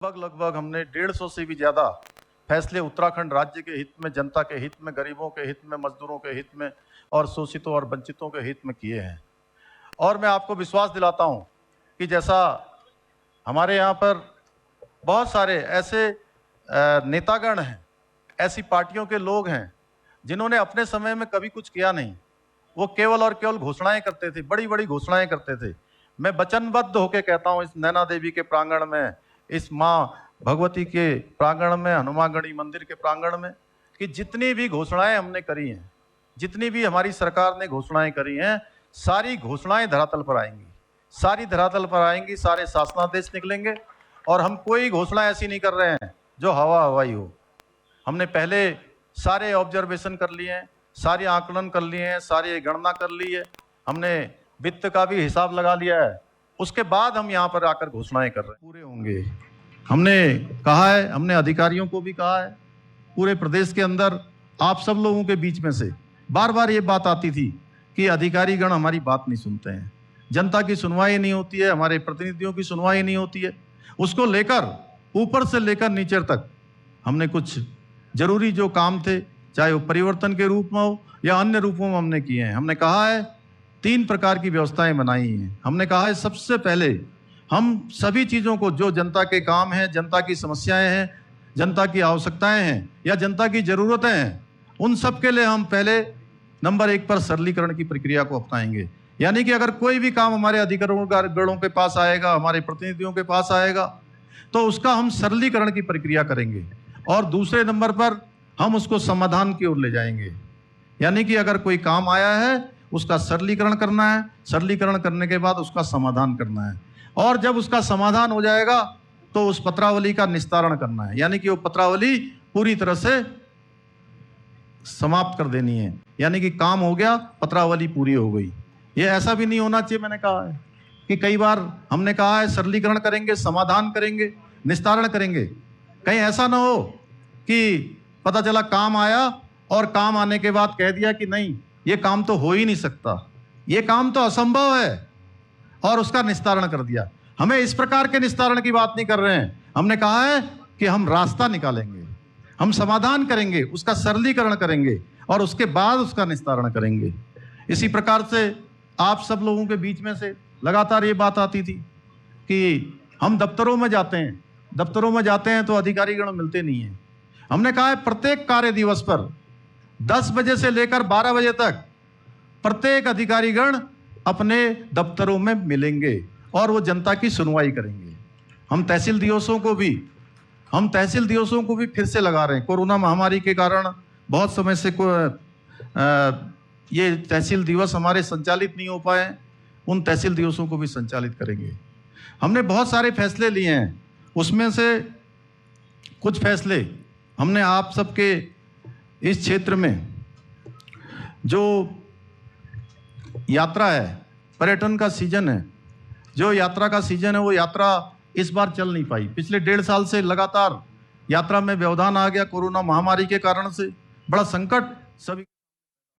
लगभग हमने 150 से भी ज्यादा फैसले उत्तराखंड राज्य के हित में, जनता के हित में, गरीबों के हित में, मजदूरों के हित में और शोषितों और वंचितों के हित में किए हैं। और मैं आपको विश्वास दिलाता हूं कि जैसा हमारे यहाँ पर बहुत सारे ऐसे नेतागण हैं, ऐसी पार्टियों के लोग हैं जिन्होंने अपने समय में कभी कुछ किया नहीं, वो केवल और केवल घोषणाएं करते थे, बड़ी बड़ी घोषणाएं करते थे। मैं वचनबद्ध होकर कहता हूं, इस नैना देवी के प्रांगण में, इस माँ भगवती के प्रांगण में, हनुमानगढ़ी मंदिर के प्रांगण में, कि जितनी भी घोषणाएं हमने करी हैं, जितनी भी हमारी सरकार ने घोषणाएं करी हैं, सारी घोषणाएं धरातल पर आएंगी, सारी धरातल पर आएंगी, सारे शासनादेश निकलेंगे। और हम कोई घोषणा ऐसी नहीं कर रहे हैं जो हवा हवाई हो। हमने पहले सारे ऑब्जर्वेशन कर लिए हैं, सारे आकलन कर लिए हैं, सारी गणना कर ली है, हमने वित्त का भी हिसाब लगा लिया है। उसके बाद हम यहाँ पर आकर घोषणाएं कर रहे हैं। पूरे होंगे, हमने कहा है, हमने अधिकारियों को भी कहा है, पूरे प्रदेश के अंदर आप सब लोगों के बीच में से बार बार ये बात आती थी कि अधिकारीगण हमारी बात नहीं सुनते हैं, जनता की सुनवाई नहीं होती है, हमारे प्रतिनिधियों की सुनवाई नहीं होती है। उसको लेकर ऊपर से लेकर नीचे तक हमने कुछ जरूरी जो काम थे, चाहे वो परिवर्तन के रूप में हो या अन्य रूपों में, हमने किए हैं। हमने कहा है 3 प्रकार की व्यवस्थाएं बनाई हैं। हमने कहा है सबसे पहले हम सभी चीज़ों को, जो जनता के काम हैं, जनता की समस्याएं हैं, जनता की आवश्यकताएं हैं या जनता की ज़रूरतें हैं, उन सब के लिए हम पहले नंबर 1 पर सरलीकरण की प्रक्रिया को अपनाएंगे। यानी कि अगर कोई भी काम हमारे अधिकारियों के पास आएगा, हमारे प्रतिनिधियों के पास आएगा, तो उसका हम सरलीकरण की प्रक्रिया करेंगे। और दूसरे नंबर पर हम उसको समाधान की ओर ले जाएंगे। यानी कि अगर कोई काम आया है, उसका सरलीकरण करना है, सरलीकरण करने के बाद उसका समाधान करना है, और जब उसका समाधान हो जाएगा तो उस पत्रावली का निस्तारण करना है। यानी कि वो पत्रावली पूरी तरह से समाप्त कर देनी है। यानी कि काम हो गया, पत्रावली पूरी हो गई। ये ऐसा भी नहीं होना चाहिए, मैंने कहा है कि कई बार हमने कहा है सरलीकरण करेंगे, समाधान करेंगे, निस्तारण करेंगे। कहीं ऐसा ना हो कि पता चला काम आया और काम आने के बाद कह दिया कि नहीं, ये काम तो हो ही नहीं सकता, ये काम तो असंभव है, और उसका निस्तारण कर दिया। हमें इस प्रकार के निस्तारण की बात नहीं कर रहे हैं। हमने कहा है कि हम रास्ता निकालेंगे, हम समाधान करेंगे, उसका सरलीकरण करेंगे और उसके बाद उसका निस्तारण करेंगे। इसी प्रकार से आप सब लोगों के बीच में से लगातार ये बात आती थी कि हम दफ्तरों में जाते हैं तो अधिकारीगण मिलते नहीं हैं। हमने कहा है प्रत्येक कार्य दिवस पर 10 बजे से लेकर 12 बजे तक प्रत्येक अधिकारीगण अपने दफ्तरों में मिलेंगे और वो जनता की सुनवाई करेंगे। हम तहसील दिवसों को भी फिर से लगा रहे हैं। कोरोना महामारी के कारण बहुत समय से ये तहसील दिवस हमारे संचालित नहीं हो पाए, उन तहसील दिवसों को भी संचालित करेंगे। हमने बहुत सारे फैसले लिए हैं, उसमें से कुछ फैसले हमने आप सबके इस क्षेत्र में, जो यात्रा है, पर्यटन का सीजन है, जो यात्रा का सीजन है, वो यात्रा इस बार चल नहीं पाई। पिछले 1.5 साल से लगातार यात्रा में व्यवधान आ गया कोरोना महामारी के कारण से, बड़ा संकट सभी